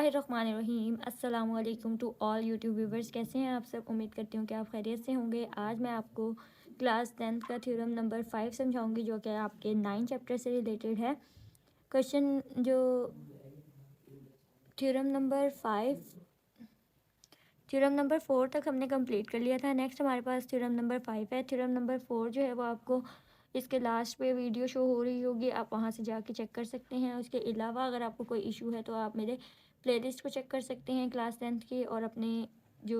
बिस्मिल्लाहिर्रहमानिर्रहीम। अस्सलामु अलैकुम टू ऑल यूट्यूब व्यूवर्स। कैसे हैं आप सब? उम्मीद करती हूँ कि आप खैरियत से होंगे। आज मैं आपको क्लास 10th का थ्योरम नंबर 5 समझाऊंगी, जो कि आपके 9 चैप्टर से रिलेटेड है। क्वेश्चन जो थ्योरम नंबर 5 थ्योरम नंबर 4 तक हमने कंप्लीट कर लिया था। नेक्स्ट हमारे पास थ्योरम नंबर 5 है। थ्योरम नंबर 4 जो है वो आपको इसके लास्ट पे वीडियो शो हो रही होगी, आप वहाँ से जाके चेक कर सकते हैं। उसके अलावा अगर आपको कोई इशू है तो आप मेरे प्लेलिस्ट को चेक कर सकते हैं क्लास 10th की, और अपने जो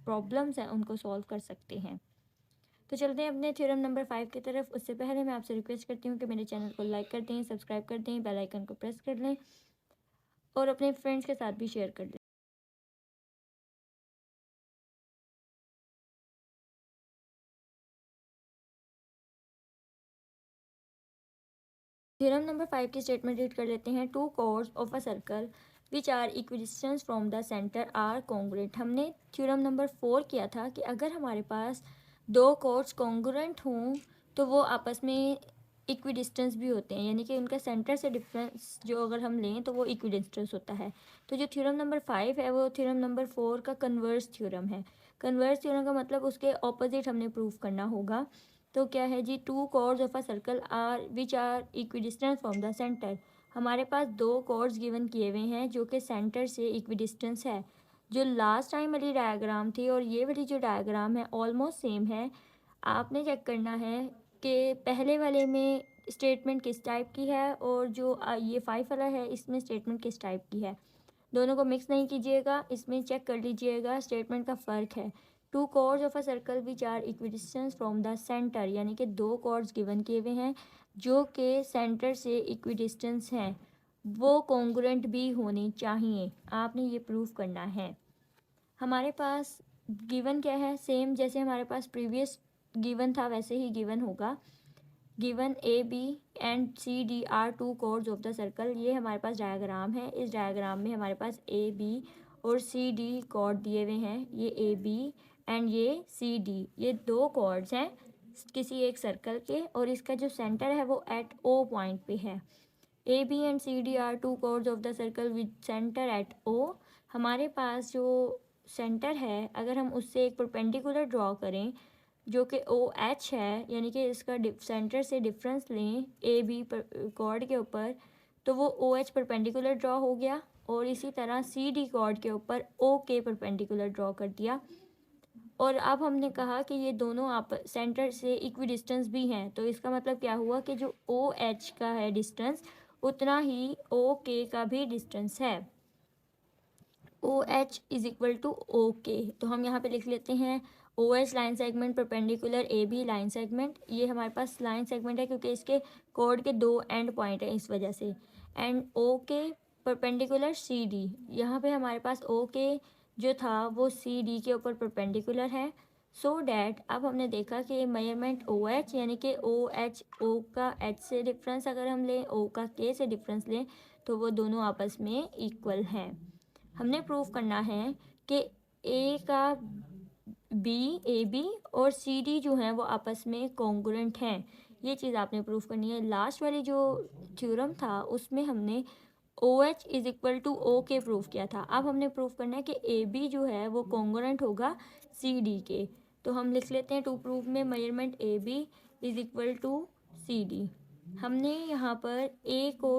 प्रॉब्लम्स हैं उनको सॉल्व कर सकते हैं। तो चलते हैं अपने थ्योरम नंबर 5 की तरफ। उससे पहले मैं आपसे रिक्वेस्ट करती हूँ कि मेरे चैनल को लाइक कर दें, सब्सक्राइब कर दें, बेल आइकन को प्रेस कर लें और अपने फ्रेंड्स के साथ भी शेयर कर दें। थ्योरम नंबर 5 की स्टेटमेंट रीड कर लेते हैं। Two chords of a circle which are equidistance from the centre are congruent. हमने थ्योरम नंबर 4 किया था कि अगर हमारे पास दो कॉर्ड्स कॉन्ग्रुएंट हों तो वो आपस में इक्विडिस्टेंस भी होते हैं, यानी कि उनका सेंटर से डिफरेंस जो अगर हम लें तो वो इक्विडिस्टेंस होता है। तो जो थ्योरम नंबर 5 है वो थ्योरम नंबर 4 का कन्वर्स थ्योरम है। कन्वर्स थ्योरम का मतलब उसके ऑपोजिट हमने प्रूव करना होगा। तो क्या है जी, two chords of a circle are which are equidistance from the centre. हमारे पास दो कॉर्ड्स गिवन किए हुए हैं जो कि सेंटर से इक्विडिस्टेंस है। जो लास्ट टाइम वाली डायग्राम थी और ये वाली जो डायग्राम है ऑलमोस्ट सेम है। आपने चेक करना है कि पहले वाले में स्टेटमेंट किस टाइप की है और जो ये 5 वाला है इसमें स्टेटमेंट किस टाइप की है। दोनों को मिक्स नहीं कीजिएगा, इसमें चेक कर लीजिएगा स्टेटमेंट का फ़र्क है। Two chords of a circle which are equidistance from the centre, यानी कि दो कॉर्ड्स गिवन किए हुए हैं जो कि सेंटर से इक्विडिस्टेंस हैं, वो कॉन्ग्रुएंट भी होने चाहिए। आपने ये प्रूव करना है। हमारे पास गिवन क्या है, सेम जैसे हमारे पास प्रीवियस गिवन था वैसे ही गिवन होगा। Given A B and C D are two chords of the circle. ये हमारे पास डायग्राम है। इस डायग्राम में हमारे पास ए बी और सी डी कॉर्ड दिए हुए हैं। ये ए बी एंड ये सी डी, ये दो कॉर्ड्स हैं किसी एक सर्कल के, और इसका जो सेंटर है वो एट ओ पॉइंट पे है। A B and C D are two chords of the circle with centre at O. हमारे पास जो सेंटर है अगर हम उससे एक परपेंडिकुलर ड्रॉ करें जो कि ओ एच है, यानी कि इसका सेंटर से डिफरेंस लें ए बी कॉर्ड के ऊपर, तो वो ओ एच परपेंडिकुलर ड्रॉ हो गया। और इसी तरह सी डी कॉर्ड के ऊपर ओ के परपेंडिकुलर ड्रॉ कर दिया। और अब हमने कहा कि ये दोनों आप सेंटर से इक्वी डिस्टेंस भी हैं, तो इसका मतलब क्या हुआ कि जो ओ एच का है डिस्टेंस उतना ही ओ के का भी डिस्टेंस है। O H is equal to O K. तो हम यहाँ पे लिख लेते हैं O H line segment perpendicular A B line segment. ये हमारे पास लाइन सेगमेंट है क्योंकि इसके कोड के दो एंड पॉइंट है इस वजह से। एंड ओ के परपेंडिकुलर सी डी, यहाँ पे हमारे पास ओ के जो था वो सी डी के ऊपर परपेंडिकुलर है। सो डैट अब हमने देखा कि मेजरमेंट ओ एच, यानी कि ओ एच ओ का एच से डिफरेंस अगर हम लें, ओ का के से डिफरेंस लें, तो वो दोनों आपस में इक्वल हैं। हमने प्रूव करना है कि ए का बी ए बी और सी डी जो हैं वो आपस में कॉन्ग्रुएंट हैं। ये चीज़ आपने प्रूव करनी है। लास्ट वाली जो थ्योरम था उसमें हमने O H is equal to O K prove किया था। अब हमने प्रूव करना है कि ए बी जो है वो कॉन्ग्रुएंट होगा सी डी के। तो हम लिख लेते हैं टू प्रूव में measurement A B is equal to C D. हमने यहाँ पर ए को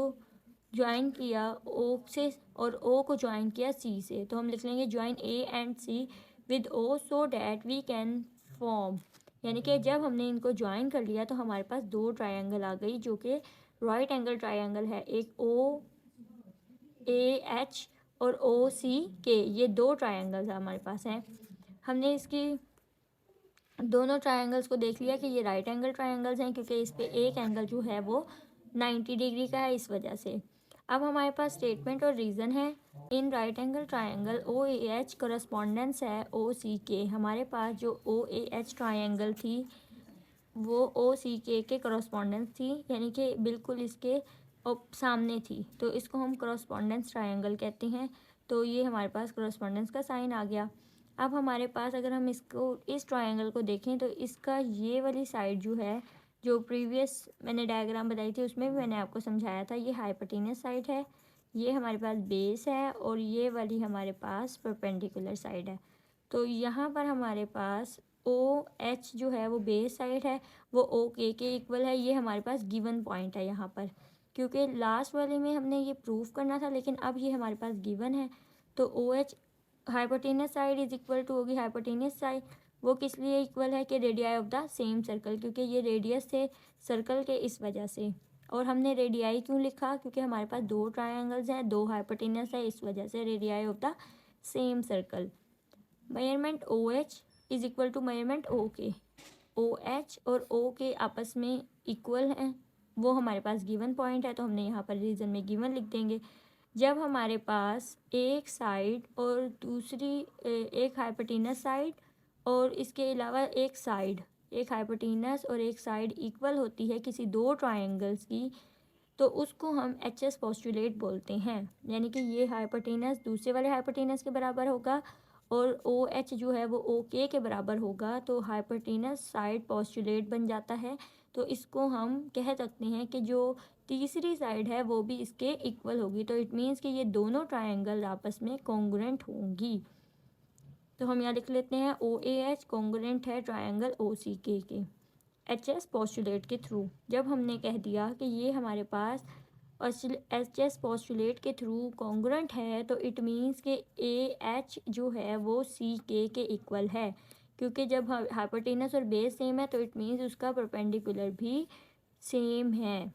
ज्वाइन किया ओ से और ओ को ज्वाइन किया सी से, तो हम लिख लेंगे join A and C with O so that we can form, यानी कि जब हमने इनको ज्वाइन कर लिया तो हमारे पास दो ट्रायंगल आ गई जो कि राइट एंगल ट्रायंगल है। एक ओ ए एच और ओ सी के, ये दो ट्रायंगल्स हमारे पास हैं। हमने इसकी दोनों ट्रायंगल्स को देख लिया कि ये राइट एंगल ट्रायंगल्स हैं क्योंकि इस पे एक एंगल जो है वो 90 डिग्री का है, इस वजह से। अब हमारे पास स्टेटमेंट और रीज़न है। In right angle triangle O A H correspondence है ओ सी के। हमारे पास जो ओ ए एच ट्रायंगल थी वो ओ सी के करस्पॉन्डेंस थी, यानी कि बिल्कुल इसके सामने थी, तो इसको हम करस्पॉन्डेंस ट्रायंगल कहते हैं। तो ये हमारे पास करस्पॉन्डेंस का साइन आ गया। अब हमारे पास अगर हम इसको इस ट्रायंगल को देखें तो इसका ये वाली साइड जो है, जो प्रीवियस मैंने डायग्राम बताई थी उसमें भी मैंने आपको समझाया था, ये हाइपोटेनस साइड है, ये हमारे पास बेस है और ये वाली हमारे पास परपेंडिकुलर साइड है। तो यहाँ पर हमारे पास ओ एच जो है वो बेस साइड है, वो ओ के इक्वल है। ये हमारे पास गिवन पॉइंट है यहाँ पर, क्योंकि लास्ट वाले में हमने ये प्रूफ करना था, लेकिन अब ये हमारे पास गिवन है। तो O H hypotenuse side is equal to होगी हाइपोटेनस साइड। वो किस लिए इक्वल है कि radii of the same circle, क्योंकि ये रेडियस थे सर्कल के इस वजह से। और हमने रेडियाई क्यों लिखा, क्योंकि हमारे पास दो ट्रायंगल्स हैं, दो हाइपोटेनस है, इस वजह से radii of the same circle. Measurement O H is equal to measurement O K. O H और ओ के आपस में इक्वल हैं, वो हमारे पास गिवन पॉइंट है, तो हमने यहाँ पर रीज़न में गिवन लिख देंगे। जब हमारे पास एक साइड और दूसरी एक हाइपोटेनस साइड और इसके अलावा एक हाइपोटेनस और एक साइड इक्वल होती है किसी दो ट्रायंगल्स की, तो उसको हम एच एस पोस्टुलेट बोलते हैं। यानी कि ये हाइपोटेनस दूसरे वाले हाइपोटेनस के बराबर होगा और ओ एच जो है वो ओ के बराबर होगा, तो हाइपोटेनस साइड पोस्टुलेट बन जाता है। तो इसको हम कह सकते हैं कि जो तीसरी साइड है वो भी इसके इक्वल होगी। तो इट मीन्स कि ये दोनों ट्रायंगल आपस में कॉन्ग्रुएंट होंगी। तो हम यहाँ लिख लेते हैं ओ ए एच कॉन्ग्रुएंट है ट्रायंगल ओ सी के एच एस पोस्टुलेट के थ्रू। जब हमने कह दिया कि ये हमारे पास एच एस पोस्टुलेट के थ्रू कॉन्ग्रुएंट है, तो इट मीन्स कि ए एच जो है वो सी के इक्वल है, क्योंकि जब हाइपोटेनस और बेस सेम है तो इट मीन्स उसका परपेंडिकुलर भी सेम है।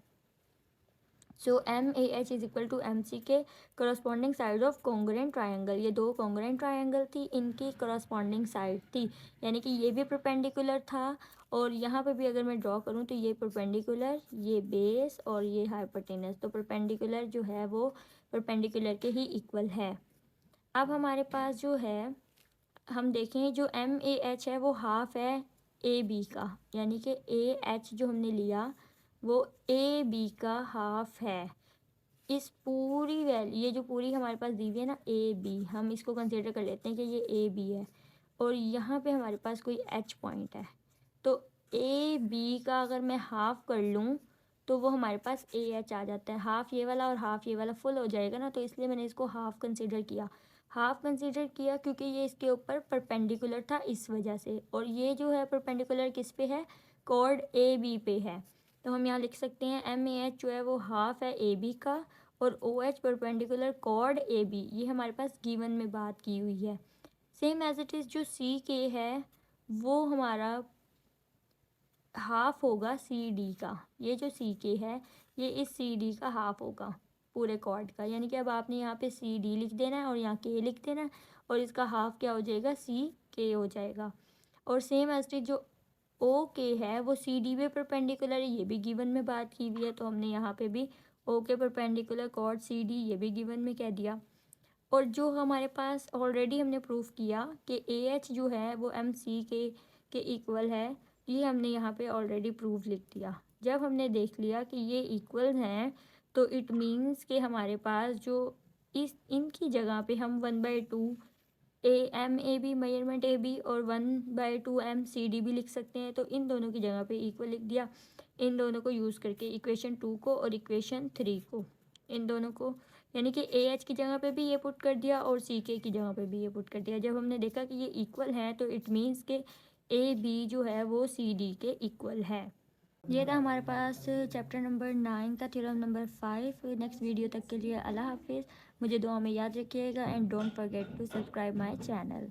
So M A H is equal to M C के corresponding side of congruent triangle. ये दो कॉन्ग्रुएंट ट्रायंगल थी, इनकी करस्पॉन्डिंग साइड थी, यानी कि ये भी परपेंडिकुलर था और यहाँ पे भी अगर मैं ड्रॉ करूँ तो ये परपेंडिकुलर, ये बेस और ये हाइपोटेनस, तो परपेंडिकुलर जो है वो परपेंडिकुलर के ही इक्वल है। अब हमारे पास जो है हम देखें जो एम ए एच है वो हाफ है ए बी का, यानी कि ए एच जो हमने लिया वो ए बी का हाफ है। इस पूरी वैल्यू ये जो पूरी हमारे पास दी हुई है ना ए बी, हम इसको कंसिडर कर लेते हैं कि ये ए बी है और यहाँ पे हमारे पास कोई एच पॉइंट है। तो ए बी का अगर मैं हाफ कर लूँ तो वो हमारे पास ए एच आ जाता है। हाफ ये वाला और हाफ ये वाला फुल हो जाएगा ना, तो इसलिए मैंने इसको हाफ कंसिडर किया। हाफ कंसिडर किया क्योंकि ये इसके ऊपर परपेंडिकुलर था इस वजह से, और ये जो है परपेंडिकुलर किस पे है, कॉर्ड ए बी पे है। तो हम यहाँ लिख सकते हैं एम ए एच जो है वो हाफ है ए बी का और O H perpendicular chord A B, ये हमारे पास गिवन में बात की हुई है। सेम एज इट इज़ जो सी के है वो हमारा हाफ होगा सी डी का। ये जो सी के है ये इस सी डी का हाफ होगा पूरे कॉर्ड का, यानी कि अब आपने यहाँ पे सी डी लिख देना है और यहाँ के लिख देना है और इसका हाफ क्या हो जाएगा, सी के हो जाएगा। और सेम एज इट जो ओ के है वो सी डी पे परपेंडिकुलर है, ये भी गिवन में बात की हुई है, तो हमने यहाँ पे भी ओ के परपेंडिकुलर कॉर्ड सी डी ये भी गिवन में कह दिया। और जो हमारे पास ऑलरेडी हमने प्रूफ किया कि ए एच जो है वो एम सी के इक्वल है, ये हमने यहाँ पे ऑलरेडी प्रूफ लिख दिया। जब हमने देख लिया कि ये इक्वल हैं तो इट मीन्स कि हमारे पास जो इस इनकी जगह पे हम 1/2 A M A B measurement A B और 1/2 एम सी डी भी लिख सकते हैं, तो इन दोनों की जगह पे इक्वल लिख दिया। इन दोनों को यूज़ करके इक्वेशन 2 को और इक्वेशन 3 को, इन दोनों को यानी कि ए एच की जगह पे भी ये पुट कर दिया और सी के की जगह पे भी ये पुट कर दिया। जब हमने देखा कि ये इक्वल है तो इट मीन्स के ए बी जो है वो सी डी के इक्वल है। ये था हमारे पास चैप्टर नंबर 9 का थ्योरम नंबर 5। नेक्स्ट वीडियो तक के लिए अल्लाह हाफिज़। मुझे दुआ में याद रखिएगा and don't forget to subscribe my channel.